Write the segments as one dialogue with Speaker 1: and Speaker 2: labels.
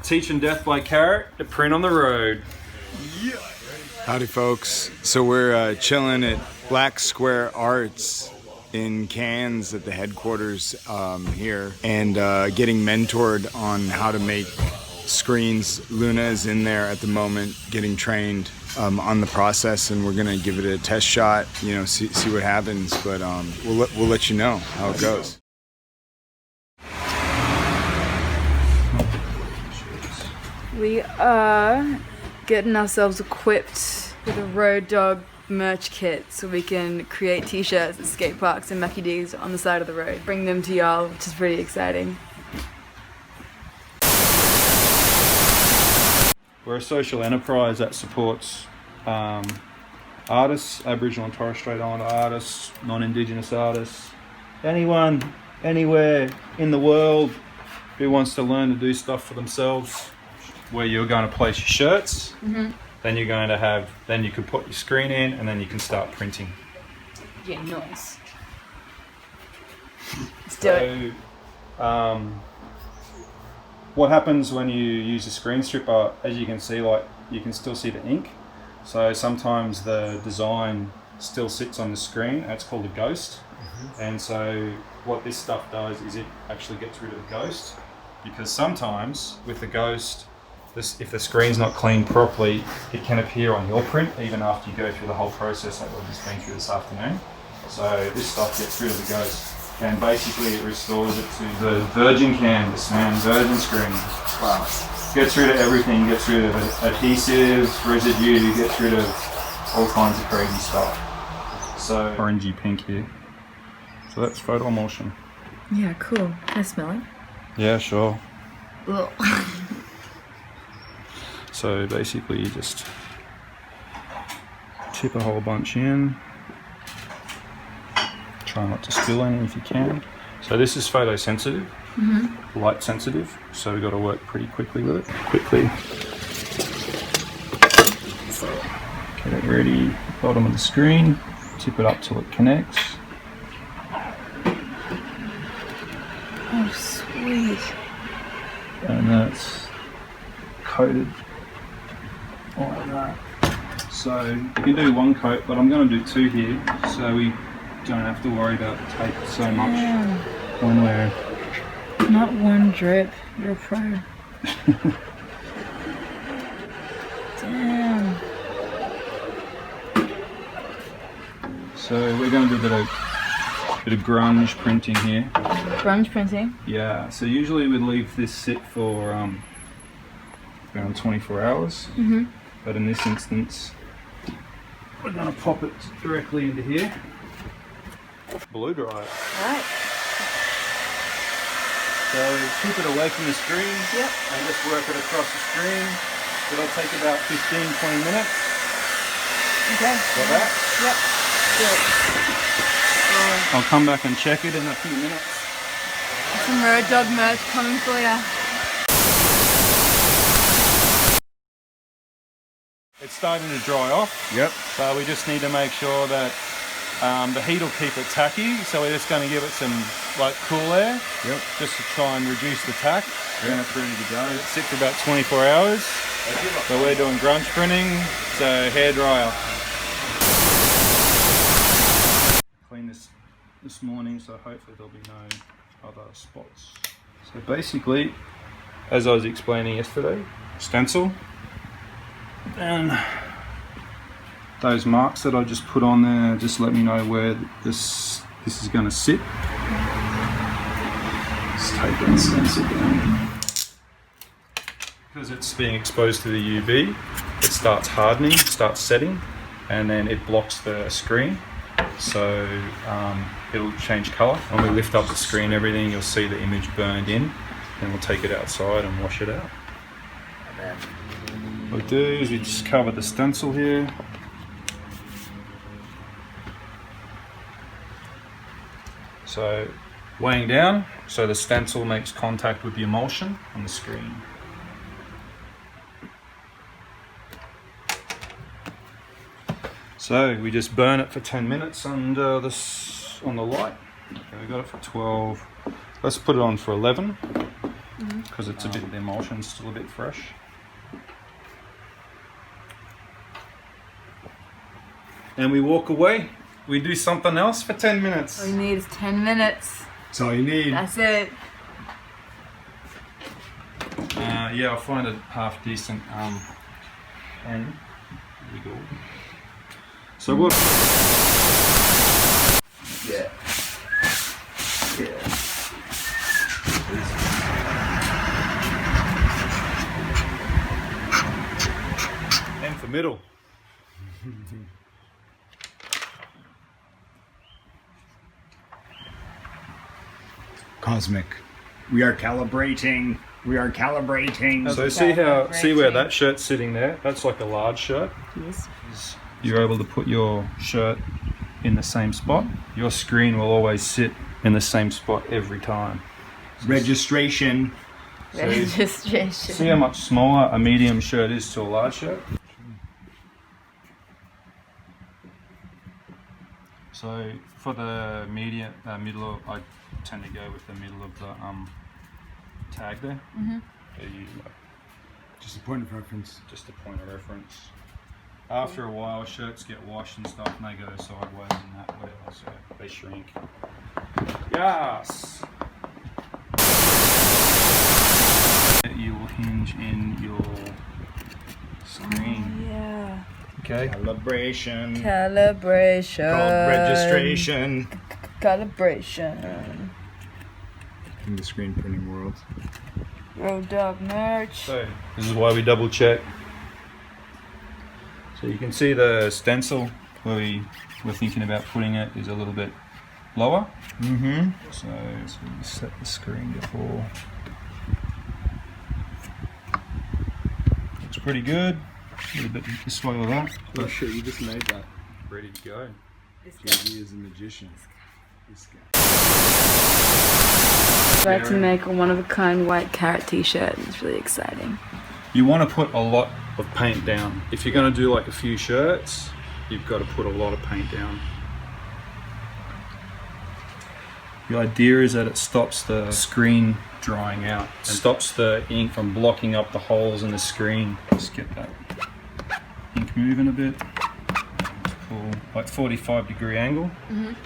Speaker 1: teaching Death by Carrot to print on the road.
Speaker 2: Yeah. Howdy folks. So we're chilling at Black Square Arts in Cairns at the headquarters here, and getting mentored on how to make screens. Luna is in there at the moment getting trained on the process, and we're gonna give it a test shot, you know, see what happens, but we'll let you know how it goes.
Speaker 3: We are getting ourselves equipped with a Road Dog merch kit so we can create t-shirts at skate parks and Mackie D's on the side of the road. Bring them to y'all, which is pretty exciting.
Speaker 1: We're a social enterprise that supports artists, Aboriginal and Torres Strait Islander artists, non-Indigenous artists, anyone, anywhere in the world who wants to learn to do stuff for themselves. Where you're going to place your shirts, then you're going to have, then you can put your screen in, and then you can start printing.
Speaker 3: Yeah, nice. Let's do it.
Speaker 1: What happens when you use a screen stripper, as you can see, like you can still see the ink. So sometimes the design still sits on the screen. That's called a ghost. And so what this stuff does is it actually gets rid of the ghost, because sometimes with the ghost, if the screen's not cleaned properly, it can appear on your print even after you go through the whole process that we've just been through this afternoon. So this stuff gets rid of the ghost, and basically it restores it to the virgin canvas, man, virgin screen. Wow. Gets rid of everything, gets rid of adhesive, residue, gets rid of all kinds of crazy stuff. So orangey pink here. So that's photo emulsion.
Speaker 3: Yeah, cool. Can I smell it?
Speaker 1: Yeah, sure.
Speaker 3: Ugh.
Speaker 1: So basically you just tip a whole bunch in. Try not to spill any if you can. So this is photosensitive, light sensitive, so we've got to work pretty quickly with it. Get it ready, bottom of the screen, tip it up till it connects.
Speaker 3: Oh, sweet.
Speaker 1: And that's coated like that. So you can do one coat, but I'm going to do two here, so we don't have to worry about the tape so much when we're...
Speaker 3: Not one drip, you're a pro. Damn.
Speaker 1: So we're going to do a bit of grunge printing here.
Speaker 3: Grunge printing?
Speaker 1: Yeah, so usually we'd leave this sit for around 24 hours, but in this instance we're going to pop it directly into here. Blow dry it.
Speaker 3: Right.
Speaker 1: So keep it away from the screen and just work it across the screen. It'll take about 15-20 minutes.
Speaker 3: Okay.
Speaker 1: Got that?
Speaker 3: Yep. Good.
Speaker 1: I'll come back and check it in a few minutes.
Speaker 3: Some Road Dog merch coming for ya.
Speaker 1: It's starting to dry off.
Speaker 2: Yep.
Speaker 1: So we just need to make sure that the heat will keep it tacky. So we're just going to give it some like cool air.
Speaker 2: Yep.
Speaker 1: Just to try and reduce the tack.
Speaker 2: Yeah.
Speaker 1: And it's ready to go. It's sit for about 24 hours. So we're doing grunge printing. So hair dryer. Clean this morning, so hopefully there'll be no other spots. So basically, as I was explaining yesterday, stencil. And those marks that I just put on there, just let me know where this is going to sit. Let's take that stencil down. Because it's being exposed to the UV, it starts hardening, starts setting, and then it blocks the screen. So it'll change colour. When we lift up the screen and everything, you'll see the image burned in. Then we'll take it outside and wash it out. What we do is we just cover the stencil here. So weighing down, so the stencil makes contact with the emulsion on the screen. So we just burn it for 10 minutes under this on the light. Okay, we got it for 12. Let's put it on for 11. because it's the emulsion's still a bit fresh. And we walk away. We do something else for 10 minutes.
Speaker 3: All you need is 10 minutes.
Speaker 2: That's all you need.
Speaker 3: That's it.
Speaker 1: Yeah, I find it half decent. And here we go. So what?
Speaker 2: Yeah.
Speaker 1: And for middle.
Speaker 2: Cosmic. We are calibrating. We are calibrating.
Speaker 1: So see where that shirt's sitting there? That's like a large shirt.
Speaker 3: Yes.
Speaker 1: You're able to put your shirt in the same spot. Your screen will always sit in the same spot every time.
Speaker 2: Registration.
Speaker 3: Registration.
Speaker 1: See how much smaller a medium shirt is to a large shirt? So for the middle, I tend to go with the middle of the tag there.
Speaker 2: Just a point of reference.
Speaker 1: Just a point of reference. After a while, shirts get washed and stuff, and they go sideways and that, whatever, so they shrink. Yes! You will hinge in your screen.
Speaker 3: Yeah.
Speaker 1: Okay.
Speaker 2: Calibration.
Speaker 3: Calibration.
Speaker 2: Called registration.
Speaker 3: Calibration.
Speaker 2: In the screen printing world.
Speaker 3: Road Dog merch.
Speaker 1: So, this is why we double check. So you can see the stencil where we were thinking about putting it is a little bit lower. So we set the screen before. Looks pretty good. A little bit this way or that.
Speaker 2: Oh shit, you just made that.
Speaker 1: Ready to go.
Speaker 2: JB is a magician. This guy.
Speaker 3: I'd like to make a one-of-a-kind white carrot t-shirt. It's really exciting.
Speaker 1: You want to put a lot of paint down. If you're going to do like a few shirts, you've got to put a lot of paint down. The idea is that it stops the screen drying out and stops the ink from blocking up the holes in the screen. Just get that ink moving a bit. Just pull like 45-degree angle.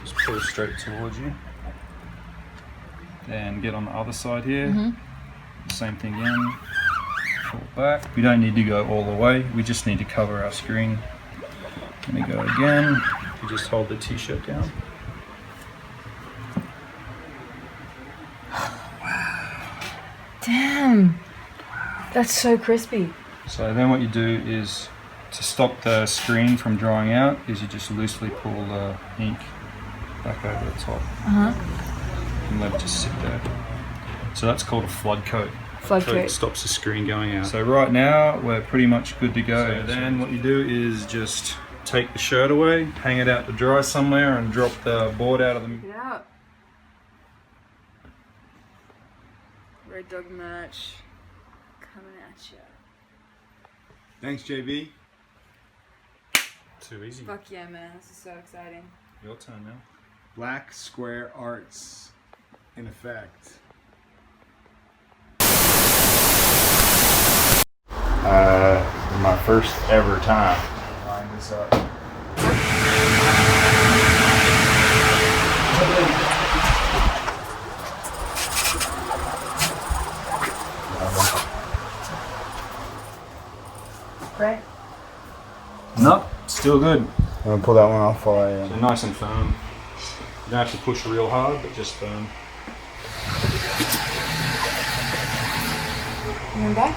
Speaker 1: Just pull straight towards you. Then get on the other side here. Same thing again. Pull back. We don't need to go all the way. We just need to cover our screen. Let me go again. You just hold the t-shirt down.
Speaker 3: Damn. That's so crispy.
Speaker 1: So then what you do is, to stop the screen from drying out, is you just loosely pull the ink back over the top. And let it just sit there. So that's called a flood coat.
Speaker 3: Flood
Speaker 1: So it
Speaker 3: coat.
Speaker 1: stops the screen going out. So right now we're pretty much good to go. So then what you do is just take the shirt away, hang it out to dry somewhere, and drop the board out of the...
Speaker 3: Get out. Road Dog merch. Coming at ya.
Speaker 2: Thanks, JB.
Speaker 1: Too easy.
Speaker 3: Fuck yeah, man. This is so exciting.
Speaker 1: Your turn now.
Speaker 2: Black Square Arts in effect.
Speaker 1: My first ever time.
Speaker 2: Line this up.
Speaker 3: Right?
Speaker 1: No, still good.
Speaker 2: I'm gonna pull that one off while I
Speaker 1: So nice and firm. You don't have to push real hard, but just firm.
Speaker 3: You going back?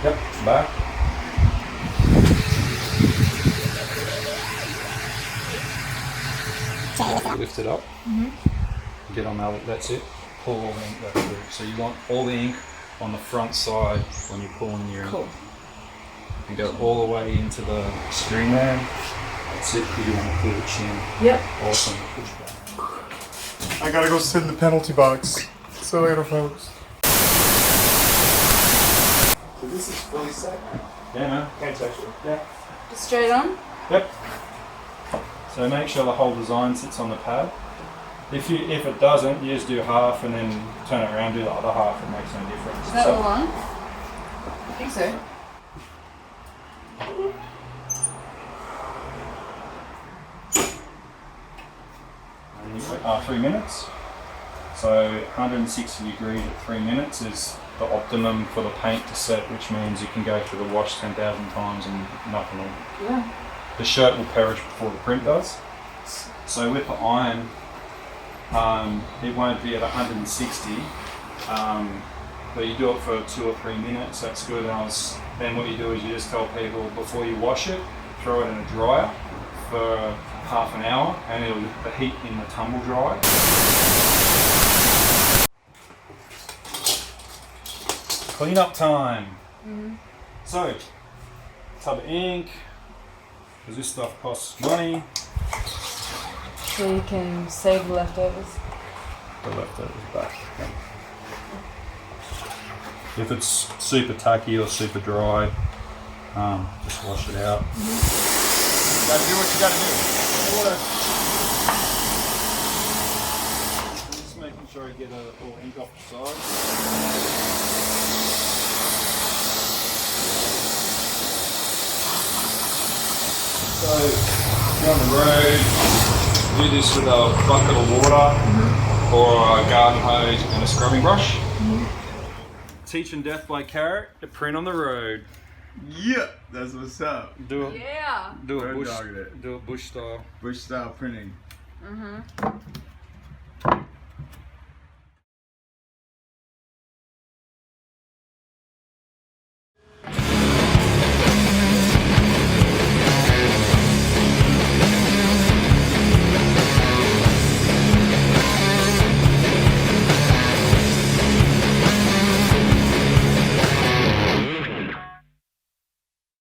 Speaker 1: Yep, back. Lift it up. Get on that. That's it. Pull all the ink back through. So you want all the ink on the front side when you're pulling your ink.
Speaker 3: Cool.
Speaker 1: And go all the way into the screen there. That's it. You want to pull the chin.
Speaker 3: Yep.
Speaker 1: Awesome. Push back.
Speaker 2: I gotta go sit in the penalty box. See you later, folks. So this is fully set.
Speaker 1: Yeah, man.
Speaker 2: Can't touch it.
Speaker 1: Yeah.
Speaker 3: Just straight on?
Speaker 1: Yep. So make sure the whole design sits on the pad. If it doesn't, you just do half and then turn it around, do the other half. It makes no difference.
Speaker 3: Is that all on? I think so.
Speaker 1: And you wait 3 minutes. So 160 degrees at 3 minutes is the optimum for the paint to set, which means you can go through the wash 10,000 times and nothing will.
Speaker 3: Yeah.
Speaker 1: The shirt will perish before the print does. So with the iron, it won't be at 160, but you do it for 2 or 3 minutes. That's good. Then what you do is you just tell people before you wash it, throw it in a dryer for half an hour, and the heat in the tumble dry. Clean up time. So, tub of ink, because this stuff costs money.
Speaker 3: So you can save the leftovers.
Speaker 1: The leftovers back. If it's super tacky or super dry, just wash it out.
Speaker 2: You gotta do what you gotta do.
Speaker 1: Just making sure I get a little ink off the side. So, you're on the road, do this with a bucket of water or a garden hose and a scrubbing brush. Teaching Death by Carrot to print on the road.
Speaker 2: Yeah, that's what's up.
Speaker 1: Do it.
Speaker 3: Yeah.
Speaker 1: Do it
Speaker 2: Road
Speaker 1: bush.
Speaker 2: dog it.
Speaker 1: Do it bush style.
Speaker 2: Bush style printing.